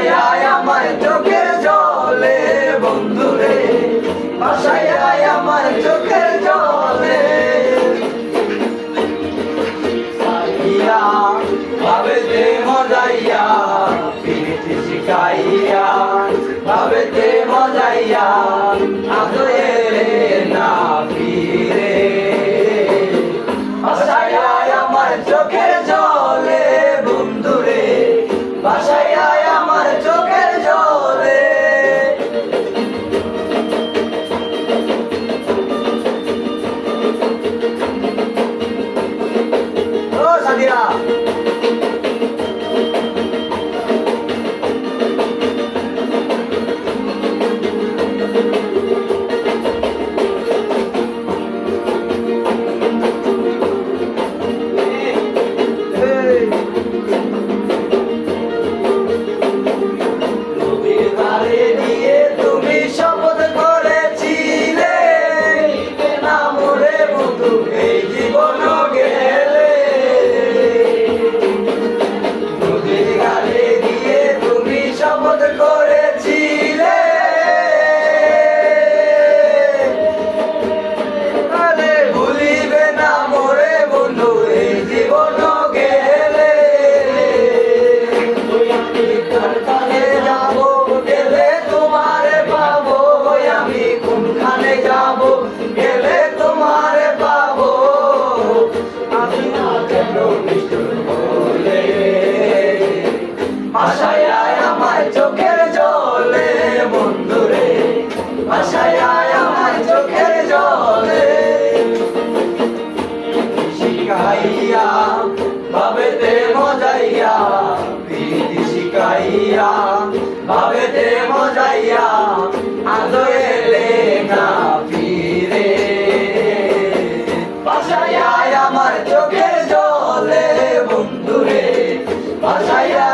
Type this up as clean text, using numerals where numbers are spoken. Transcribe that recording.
ভাসাইয়া আমার চোখের জলে বন্ধুরে, ভাসাইয়া আমার চোখের জলে। ভাবেতে মজাইয়া পিরিতি শিখাইয়া, ভাবেতে মজাইয়া আজ এলে না ফিরে। ভাসাইয়া আমার চোখের জলে বন্ধুরে, ভাসাইয়া আমার চোখের জলে। ও সাদিয়া গেলে তোমারে পাবো, আমি না কেন নিষ্ঠুর বলে। ভাসাইয়া আমার চোখের জলে বন্ধুরে, ভাসাইয়া আমার চোখের জলে। শিখাইয়া ভাবেতে মজাইয়া প্রীতি শিখাইয়া, ভাবেতে মজাইয়া আজ এলে না ফিরে। ভাসাইয়া আমার চোখের জলে বন্ধুরে, ভাসাইয়া